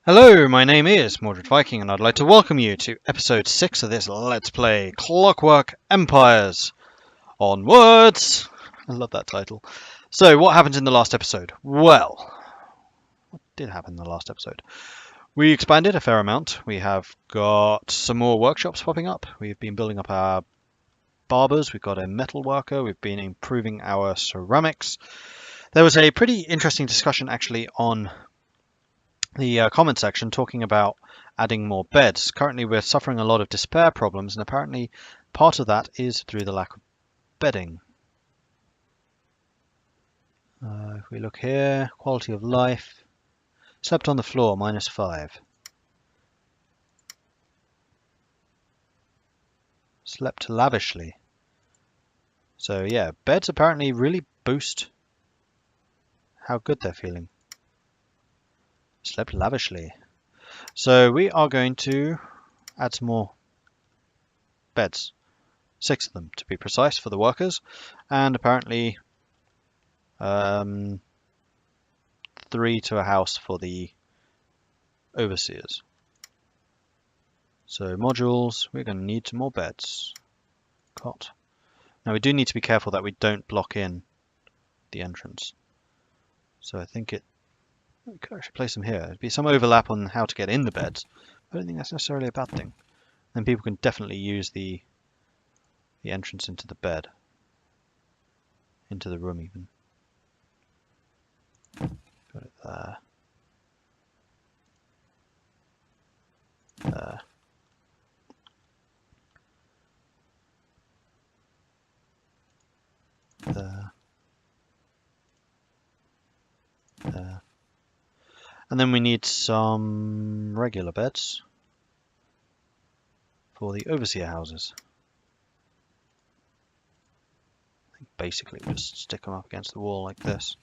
Hello, my name is Mordred Viking, and I'd like to welcome you to episode 6 of this Let's Play Clockwork Empires. Onwards! I love that title. So, what happened in the last episode? Well, what did happen in the last episode? We expanded a fair amount. We have got some more workshops popping up. We've been building up our barbers. We've got a metal worker. We've been improving our ceramics. There was a pretty interesting discussion actually on the comment section talking about adding more beds. Currently we're suffering a lot of despair problems, and apparently part of that is through the lack of bedding. If we look here, quality of life, slept on the floor, -5. Slept lavishly. So yeah, beds apparently really boost how good they're feeling. Slept lavishly. So we are going to add some more beds. 6 of them to be precise for the workers, and apparently 3 to a house for the overseers. So modules, we're going to need some more beds. Cot. Now we do need to be careful that we don't block in the entrance. So I think we could actually place them here. There'd be some overlap on how to get in the beds. I don't think that's necessarily a bad thing. Then people can definitely use the entrance into the bed. Into the room even. Got it there. There. There. There. And then we need some regular beds for the overseer houses. I think basically we just stick them up against the wall like this.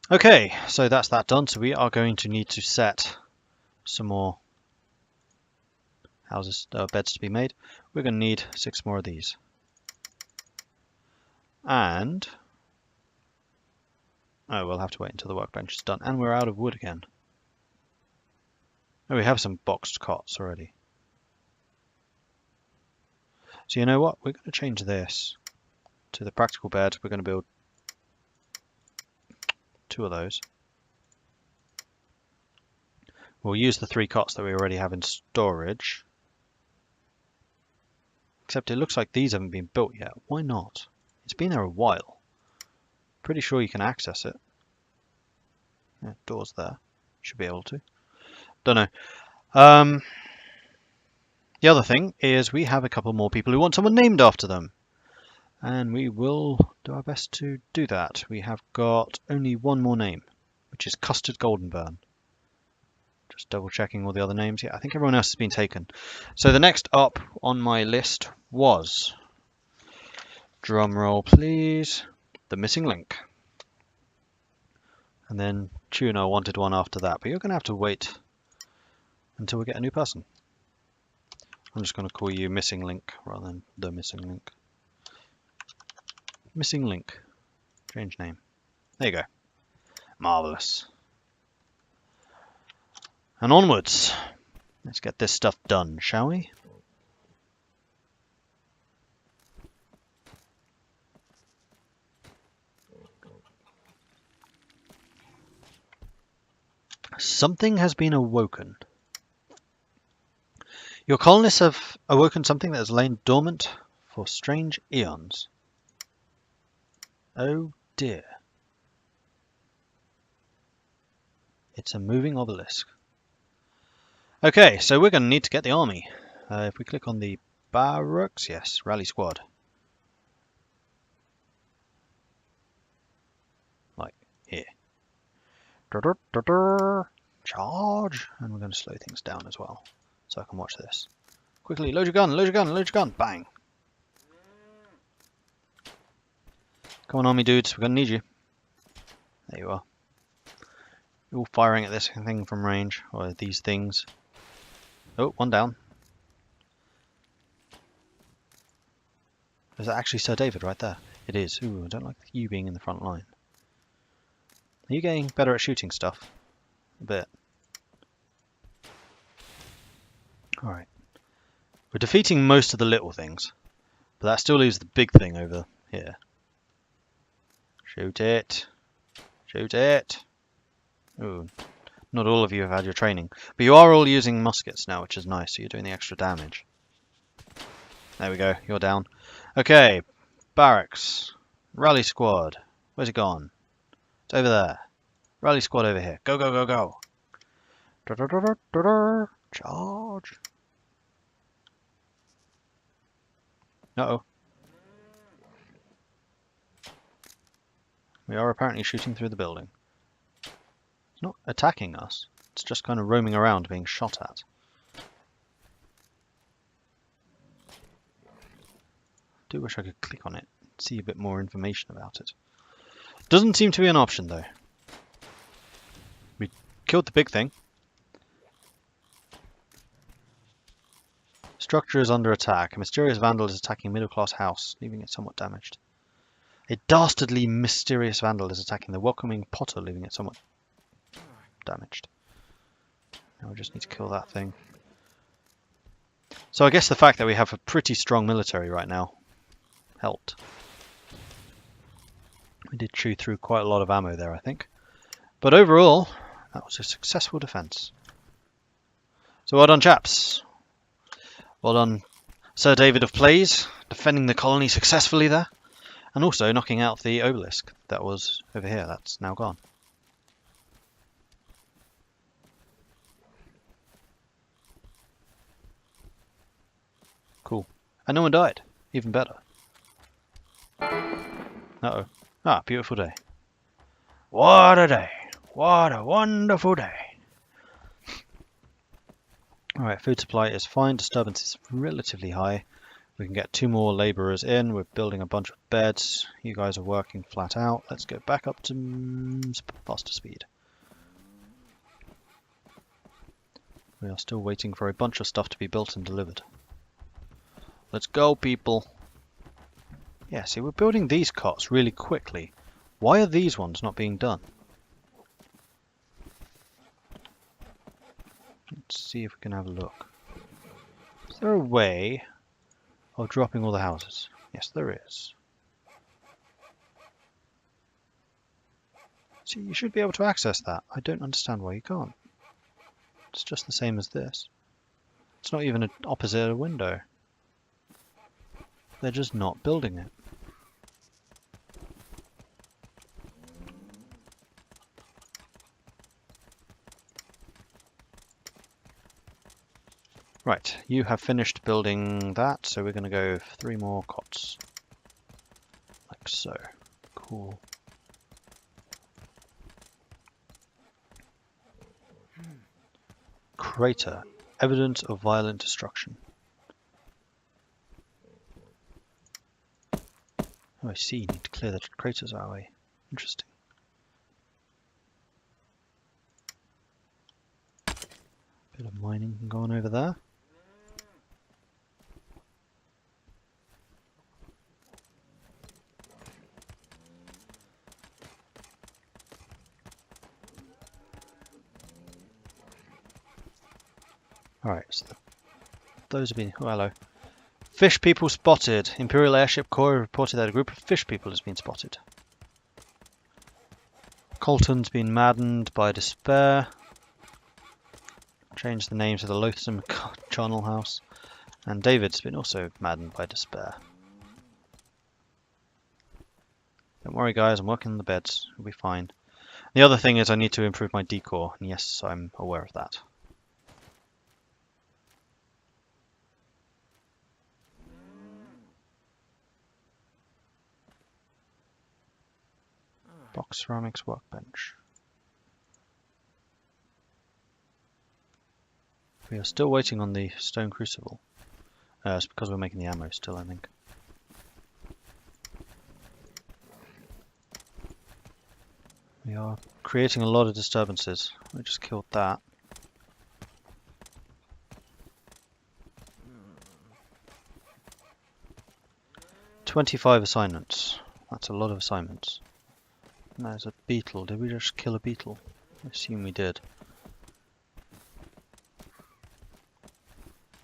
Okay, so that's that done. So we are going to need to set some more houses, beds to be made. We're going to need 6 more of these. And we'll have to wait until the workbench is done. And we're out of wood again. Oh, we have some boxed cots already. So you know what? We're going to change this to the practical bed. We're going to build 2 of those. We'll use the 3 cots that we already have in storage. Except it looks like these haven't been built yet. Why not? It's been there a while. Pretty sure you can access it. Yeah, doors there. Should be able to. Don't know. The other thing is we have a couple more people who want someone named after them. And we will do our best to do that. We have got only one more name, which is Custard Goldenburn. Just double checking all the other names. Yeah, I think everyone else has been taken. So the next up on my list was, drum roll please, the missing link. And then Tuna wanted one after that, but you're going to have to wait until we get a new person. I'm just going to call you Missing Link rather than the Missing Link. Missing Link. Change name. There you go. Marvellous. And onwards. Let's get this stuff done, shall we? Something has been awoken. Your colonists have awoken something that has lain dormant for strange eons. Oh dear. It's a moving obelisk. Okay, so we're going to need to get the army. If we click on the barracks, yes, rally squad. Like here. Charge! And we're going to slow things down as well, so I can watch this. Quickly, load your gun, load your gun, load your gun! Bang! Come on, army dudes, we're going to need you. There you are. You're all firing at this thing from range, or these things. Oh, one down. Is that actually Sir David right there? It is. Ooh, I don't like you being in the front line. Are you getting better at shooting stuff? A bit. Alright. We're defeating most of the little things, but that still leaves the big thing over here. Shoot it. Shoot it. Ooh. Not all of you have had your training, but you are all using muskets now, which is nice, so you're doing the extra damage. There we go, you're down. Okay, barracks. Rally squad. Where's it gone? It's over there. Rally squad over here. Go, go, go, go. Charge. Uh-oh. We are apparently shooting through the building. It's not attacking us. It's just kind of roaming around being shot at. I do wish I could click on it and see a bit more information about it. Doesn't seem to be an option though. We killed the big thing. Structure is under attack. A mysterious vandal is attacking a middle-class house, leaving it somewhat damaged. A dastardly mysterious vandal is attacking the welcoming potter, leaving it somewhat damaged. Now we just need to kill that thing. So I guess the fact that we have a pretty strong military right now helped. We did chew through quite a lot of ammo there, I think. But overall, that was a successful defense. So well done, chaps. Well done, Sir David of Plays, defending the colony successfully there. And also knocking out the obelisk that was over here. That's now gone. Cool. And no one died. Even better. Uh-oh. Ah, beautiful day. What a day. What a wonderful day. Alright, food supply is fine. Disturbance is relatively high. We can get 2 more labourers in. We're building a bunch of beds. You guys are working flat out. Let's go back up to faster speed. We are still waiting for a bunch of stuff to be built and delivered. Let's go, people. Yeah, see, we're building these cots really quickly. Why are these ones not being done? Let's see if we can have a look. Is there a way of dropping all the houses? Yes, there is. See, you should be able to access that. I don't understand why you can't. It's just the same as this. It's not even opposite a window. They're just not building it. Right, you have finished building that, so we're going to go 3 more cots. Like so. Cool. Crater. Evidence of violent destruction. Oh, I see. You need to clear the craters our way. Interesting. Bit of mining can go on over there. Alright, so those have been... Oh, hello. Fish people spotted. Imperial Airship Corps reported that a group of fish people has been spotted. Colton's been maddened by despair. Changed the name to the Loathsome Charnel House. And David's been also maddened by despair. Don't worry guys, I'm working on the beds. It'll be fine. The other thing is I need to improve my decor. And yes, I'm aware of that. Box ceramics workbench. We are still waiting on the stone crucible. It's because we're making the ammo still, I think. We are creating a lot of disturbances. We just killed that. "25 assignments. That's a lot of assignments. And there's a beetle. Did we just kill a beetle? I assume we did.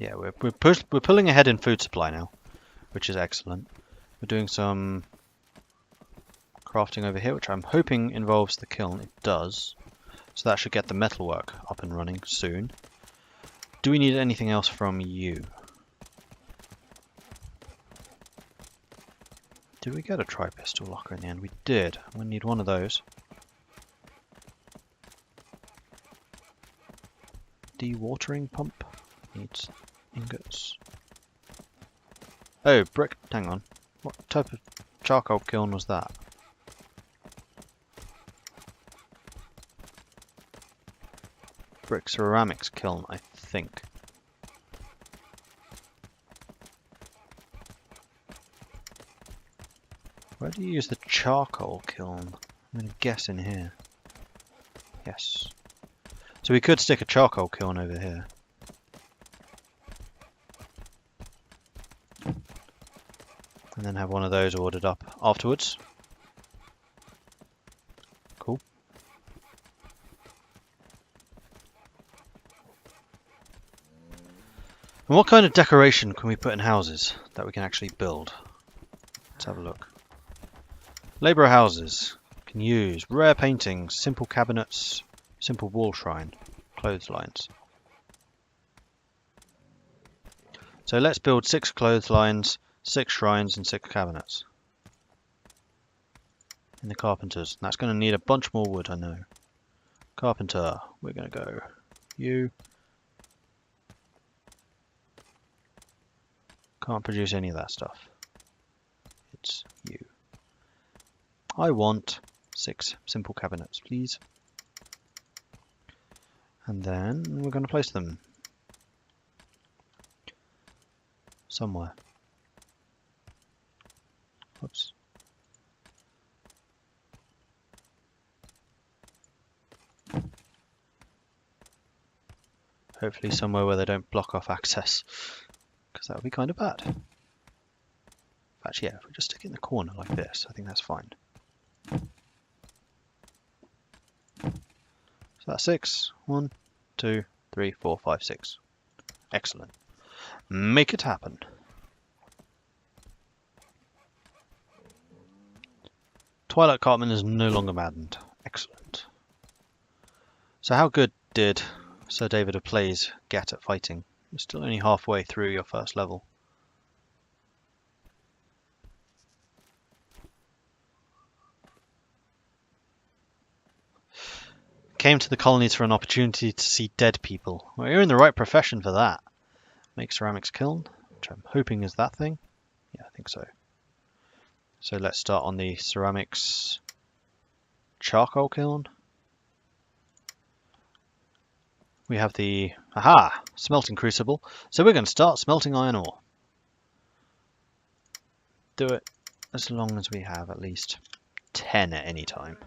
Yeah, we're pulling ahead in food supply now, which is excellent. We're doing some crafting over here, which I'm hoping involves the kiln. It does. So that should get the metalwork up and running soon. Do we need anything else from you? Did we get a tri-pistol locker in the end? We did. I'm going to need one of those. Dewatering pump. Needs ingots. Oh, brick. Hang on. What type of charcoal kiln was that? Brick ceramics kiln, I think. Where do you use the charcoal kiln? I'm going to guess in here. Yes. So we could stick a charcoal kiln over here. And then have one of those ordered up afterwards. Cool. And what kind of decoration can we put in houses that we can actually build? Let's have a look. Labourer houses can use rare paintings, simple cabinets, simple wall shrine, clotheslines. So let's build 6 clotheslines, 6 shrines and 6 cabinets. In the carpenters. That's going to need a bunch more wood, I know. Carpenter, we're going to go you. Can't produce any of that stuff. It's you. I want 6 simple cabinets, please. And then we're going to place them somewhere. Oops. Hopefully somewhere where they don't block off access, because that would be kind of bad. Actually, yeah, if we just stick it in the corner like this, I think that's fine. So that's 6. 1, 2, 3, 4, 5, 6. Excellent. Make it happen. Twilight Cartman is no longer maddened. Excellent. So how good did Sir David of Plays get at fighting? You're still only halfway through your first level. Came to the colonies for an opportunity to see dead people. Well, you're in the right profession for that. Make ceramics kiln, which I'm hoping is that thing. Yeah, I think so. So let's start on the ceramics charcoal kiln. We have the, smelting crucible. So we're going to start smelting iron ore. Do it as long as we have at least 10 at any time.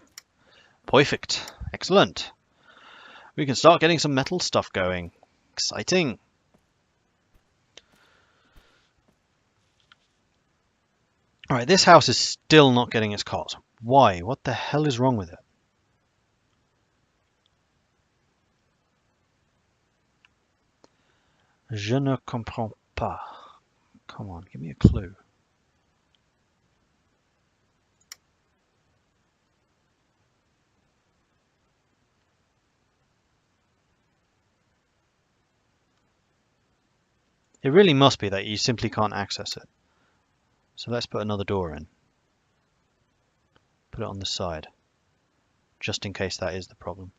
Perfect. Excellent. We can start getting some metal stuff going. Exciting. Alright, this house is still not getting its cot. Why? What the hell is wrong with it? Je ne comprends pas. Come on, give me a clue. It really must be that you simply can't access it. So let's put another door in. Put it on the side, just in case that is the problem.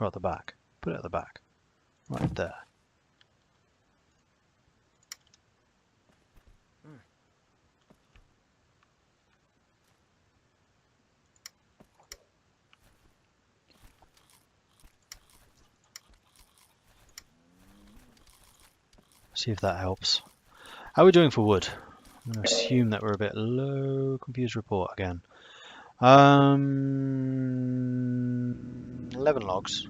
Or at the back. Put it at the back. Right there. See if that helps. How are we doing for wood? I'm going to assume that we're a bit low. Confused report again. 11 logs.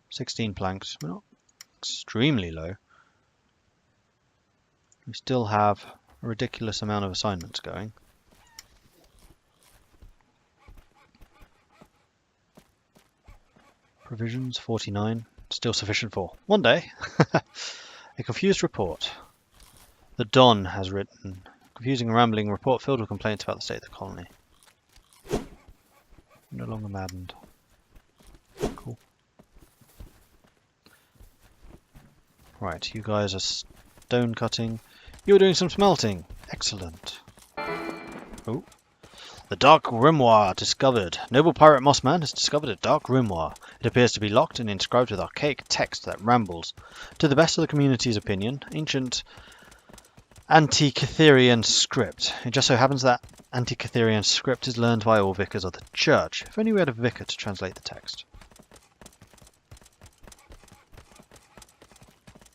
16 planks. We're not extremely low. We still have a ridiculous amount of assignments going. Provisions, 49. Still sufficient for one day. A confused report. The Don has written. Confusing and rambling report filled with complaints about the state of the colony. No longer maddened. Cool. Right, you guys are stone cutting. You're doing some smelting. Excellent. Oh. The Dark Grimoire discovered. Noble pirate Mossman has discovered a Dark Grimoire. It appears to be locked and inscribed with archaic text that rambles. To the best of the community's opinion, ancient Antikytherian script. It just so happens that Antikytherian script is learned by all vicars of the church. If only we had a vicar to translate the text.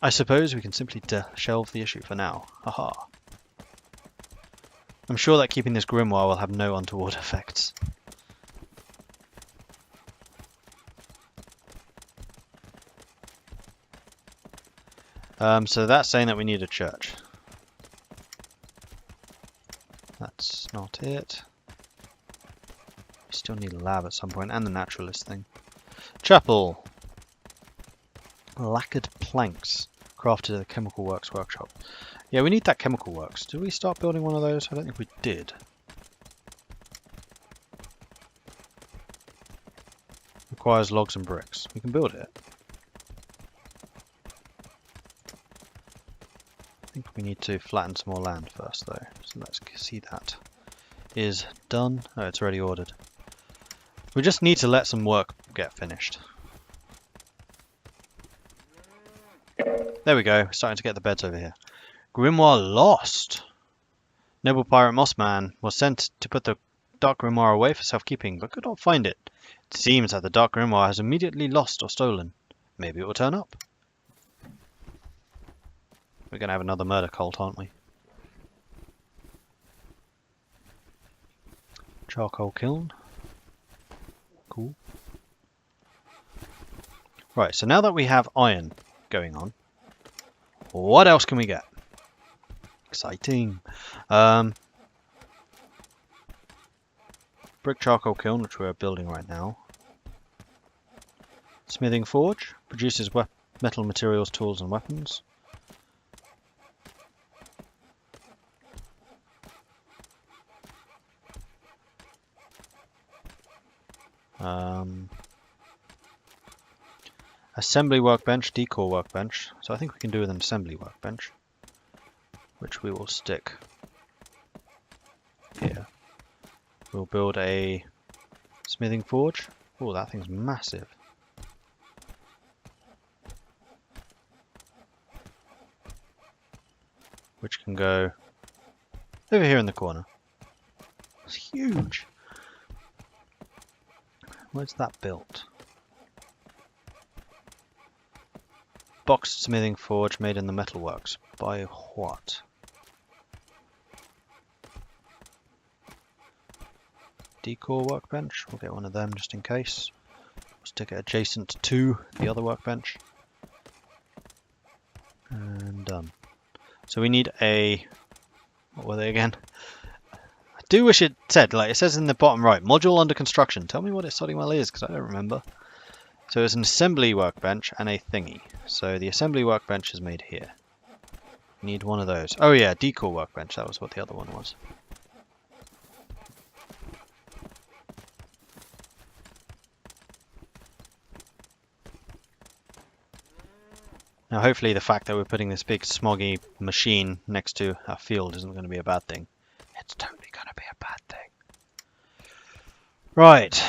I suppose we can simply shelve the issue for now. Haha. I'm sure that keeping this grimoire will have no untoward effects. So that's saying that we need a church. That's not it. We still need a lab at some point, and the naturalist thing. Chapel. Lacquered planks. Crafted at the Chemical Works workshop. Yeah, we need that Chemical Works. Did we start building one of those? I don't think we did. Requires logs and bricks. We can build it. I think we need to flatten some more land first though. So let's see that is done. Oh, it's already ordered. We just need to let some work get finished. There we go. Starting to get the beds over here. Grimoire lost. Noble pirate Mossman was sent to put the Dark Grimoire away for safekeeping, but could not find it. It seems that the Dark Grimoire has immediately lost or stolen. Maybe it will turn up. We're going to have another murder cult, aren't we? Charcoal kiln. Cool. Right, so now that we have iron going on, what else can we get? Exciting. Brick charcoal kiln, which we're building right now. Smithing forge produces metal materials, tools, and weapons. Assembly workbench, decor workbench. So I think we can do with an assembly workbench, which we will stick here. We'll build a smithing forge. Oh, that thing's massive. Which can go over here in the corner. It's huge. Where's that built? Boxed smithing forge made in the metalworks. By what? Decor workbench. We'll get one of them just in case. We'll stick it adjacent to the other workbench. And done. So we need a... what were they again? I do wish it said, like it says in the bottom right, module under construction. Tell me what it studying well is, because I don't remember. So it's an assembly workbench and a thingy. So the assembly workbench is made here. Need one of those. Oh yeah, decor workbench. That was what the other one was. Now hopefully the fact that we're putting this big smoggy machine next to our field isn't going to be a bad thing. It's totally going to be a bad thing. Right.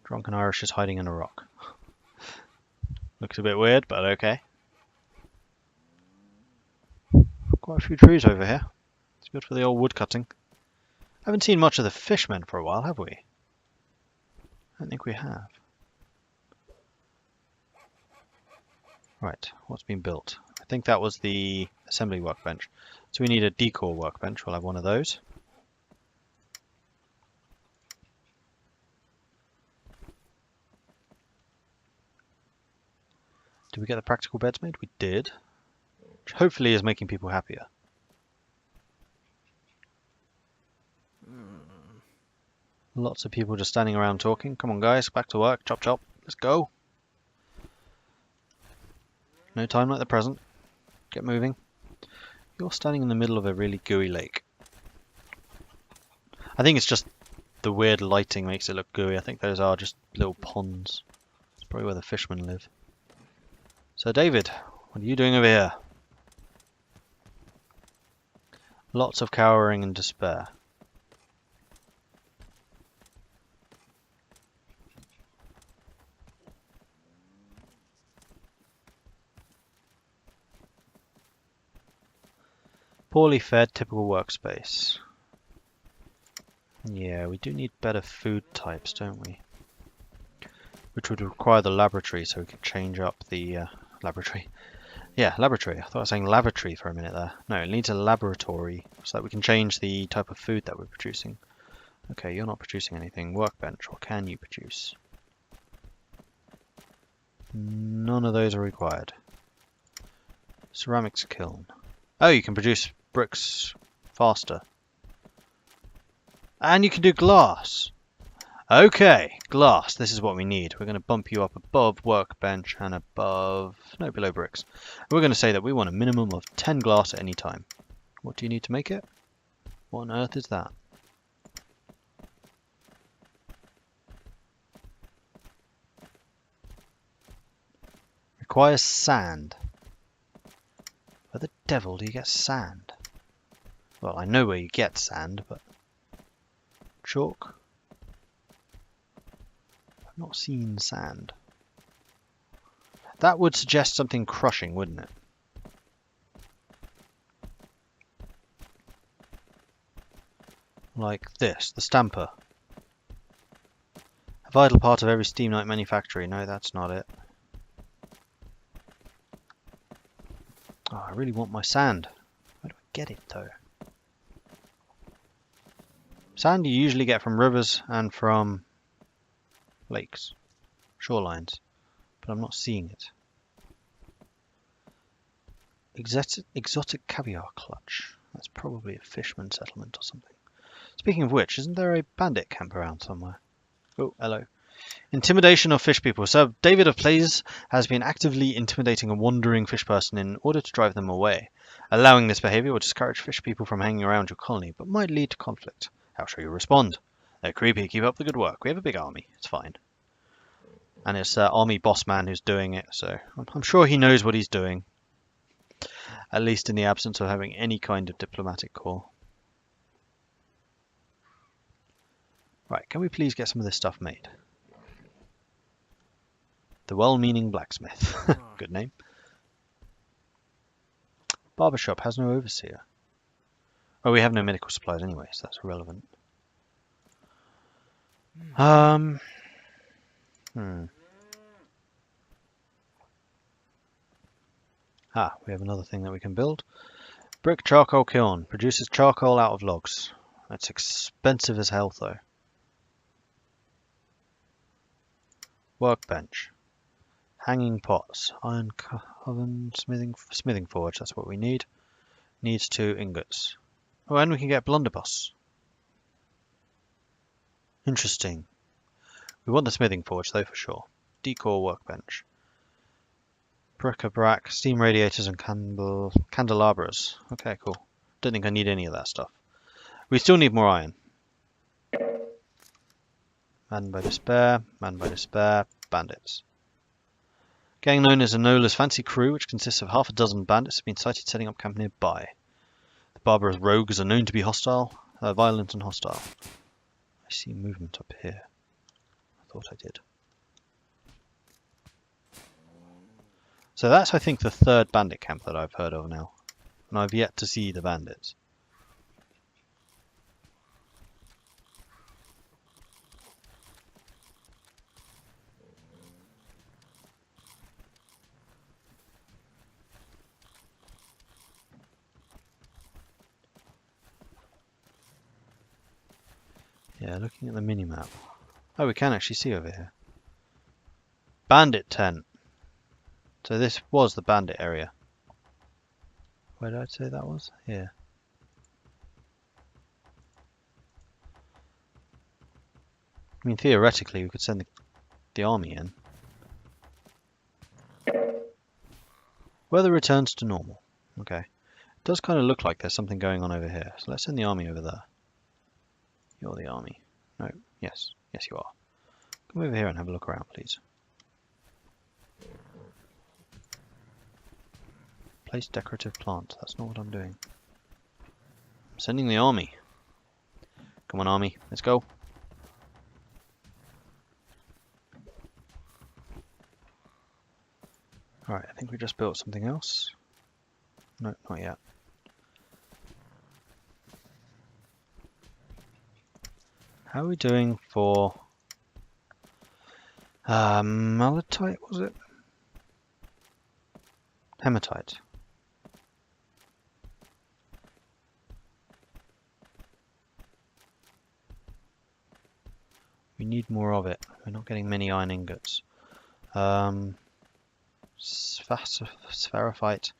Drunken Irish is hiding in a rock. Looks a bit weird, but okay. Quite a few trees over here. It's good for the old wood cutting. Haven't seen much of the fishmen for a while, have we? I don't think we have. Right, what's been built? I think that was the assembly workbench. So we need a decor workbench. We'll have one of those. Did we get the practical beds made? We did. Which hopefully is making people happier. Lots of people just standing around talking. Come on guys, back to work. Chop chop. let's go. No time like the present. Get moving. You're standing in the middle of a really gooey lake. I think it's just the weird lighting makes it look gooey. I think those are just little ponds. It's probably where the fishermen live. So David, what are you doing over here? Lots of cowering and despair. Poorly fed, typical workspace. Yeah, we do need better food types, don't we? Which would require the laboratory so we could change up the laboratory. Yeah, laboratory. I thought I was saying lavatory for a minute there. No, it needs a laboratory so that we can change the type of food that we're producing. Okay, you're not producing anything. Workbench, what can you produce? None of those are required. Ceramics kiln. Oh, you can produce bricks faster. And you can do glass. Okay, glass. This is what we need. We're going to bump you up above workbench and above... no, below bricks. We're going to say that we want a minimum of 10 glass at any time. What do you need to make it? What on earth is that? Requires sand. Where the devil do you get sand? Well, I know where you get sand, but... chalk? I've not seen sand. That would suggest something crushing, wouldn't it? Like this, the stamper. A vital part of every steam knight manufactory. No, that's not it. Oh, I really want my sand. Where do I get it, though? Sand you usually get from rivers and from lakes, shorelines, but I'm not seeing it. Exotic caviar clutch. That's probably a fisherman settlement or something. Speaking of which, isn't there a bandit camp around somewhere? Oh, hello. Intimidation of fish people. Sir David of Plays has been actively intimidating a wandering fish person in order to drive them away. Allowing this behavior will discourage fish people from hanging around your colony, but might lead to conflict. How shall you respond? They're creepy. Keep up the good work. We have a big army. It's fine. And it's army boss man who's doing it, so I'm sure he knows what he's doing. At least in the absence of having any kind of diplomatic corps. Right, can we please get some of this stuff made? The well-meaning blacksmith. Good name. Barbershop has no overseer. Oh, we have no medical supplies anyway, so that's irrelevant. We have another thing that we can build. Brick charcoal kiln. Produces charcoal out of logs. That's expensive as hell, though. Workbench. Hanging pots. Iron oven. Smithing forge. That's what we need. Needs 2 ingots. Oh, and we can get blunderbuss. Interesting. We want the smithing forge, though, for sure. Decor workbench. Bric-a-brac, steam radiators, and candelabras. Okay, cool. Don't think I need any of that stuff. We still need more iron. Man by despair, bandits. Gang known as Enola's fancy crew, which consists of half a dozen bandits, have been sighted setting up camp nearby. The barbarous rogues are known to be violent and hostile. I see movement up here. I thought I did. So that's, I think, the 3rd bandit camp that I've heard of now. And I've yet to see the bandits. Yeah, looking at the mini-map. Oh, we can actually see over here. Bandit tent. So this was the bandit area. Where did I say that was? Here. I mean, theoretically, we could send the army in. Weather returns to normal. Okay. It does kind of look like there's something going on over here. So let's send the army over there. You're the army. No. Yes. Yes, you are. Come over here and have a look around, please. Place decorative plant. That's not what I'm doing. I'm sending the army. Come on, army. Let's go. Alright, I think we just built something else. No, not yet. How are we doing for malachite, was it? Hematite. We need more of it. We're not getting many iron ingots. Spherophyte.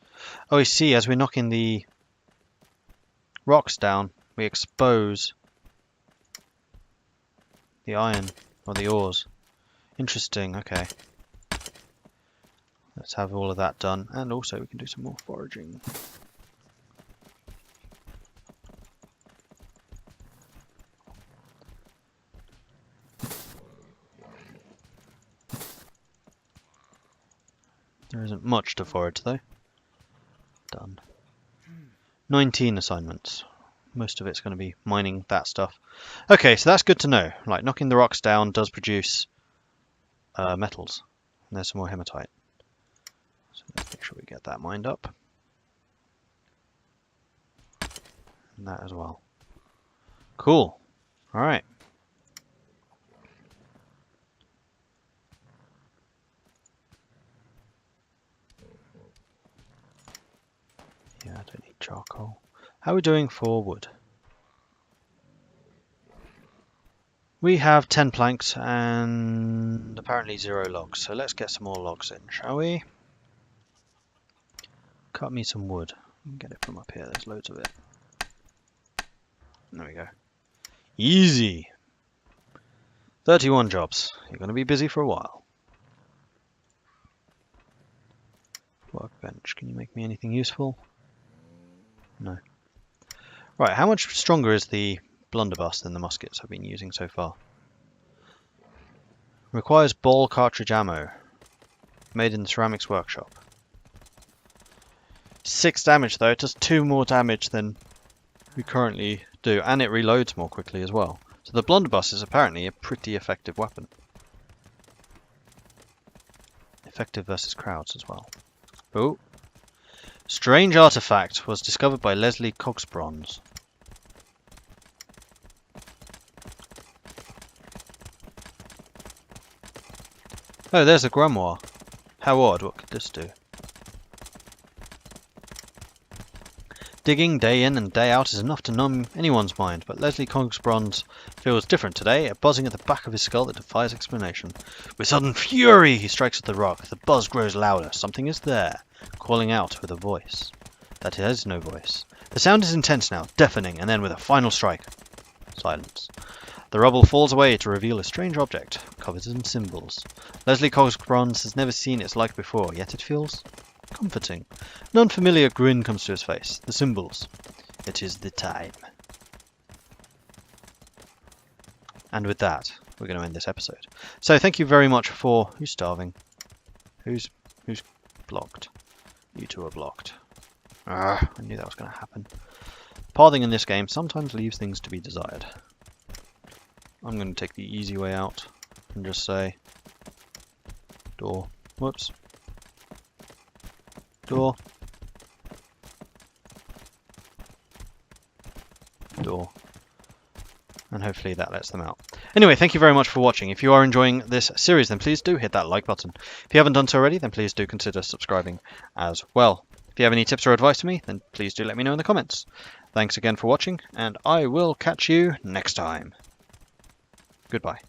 Oh, you see, as we're knocking the rocks down, we expose the iron or the ores. Interesting, okay. Let's have all of that done, and also we can do some more foraging. There isn't much to forage though. Done. 19 assignments. Most of it's going to be mining that stuff. Okay, so that's good to know. Like, knocking the rocks down does produce metals. And there's some more hematite. So let's make sure we get that mined up. And that as well. Cool. Alright. Yeah, I don't need charcoal. How are we doing for wood? We have 10 planks and apparently 0 logs, so let's get some more logs in, shall we? Cut me some wood. Get it from up here, there's loads of it. There we go. Easy! 31 jobs. You're going to be busy for a while. Workbench, can you make me anything useful? No. Right, how much stronger is the blunderbuss than the muskets I've been using so far? Requires ball cartridge ammo. Made in the ceramics workshop. 6 damage though, it does 2 more damage than we currently do, and it reloads more quickly as well. So the blunderbuss is apparently a pretty effective weapon. Effective versus crowds as well. Oh. Strange artifact was discovered by Leslie Cogsbronze. Oh, there's a grimoire. How odd, what could this do? Digging day in and day out is enough to numb anyone's mind, but Leslie Cogsbronze feels different today, a buzzing at the back of his skull that defies explanation. With sudden fury, he strikes at the rock. The buzz grows louder. Something is there, calling out with a voice. That has no voice. The sound is intense now, deafening, and then with a final strike. Silence. The rubble falls away to reveal a strange object, covered in symbols. Leslie Cogsbronze has never seen its like before, yet it feels comforting. An unfamiliar grin comes to his face. The symbols. It is the time. And with that, we're going to end this episode. So thank you very much for... Who's starving? Who's blocked? You two are blocked. I knew that was going to happen. Pathing in this game sometimes leaves things to be desired. I'm going to take the easy way out and just say... Door. Whoops. Door. Door. And hopefully that lets them out. Anyway, thank you very much for watching. If you are enjoying this series, then please do hit that like button. If you haven't done so already, then please do consider subscribing as well. If you have any tips or advice for me, then please do let me know in the comments. Thanks again for watching, and I will catch you next time. Goodbye.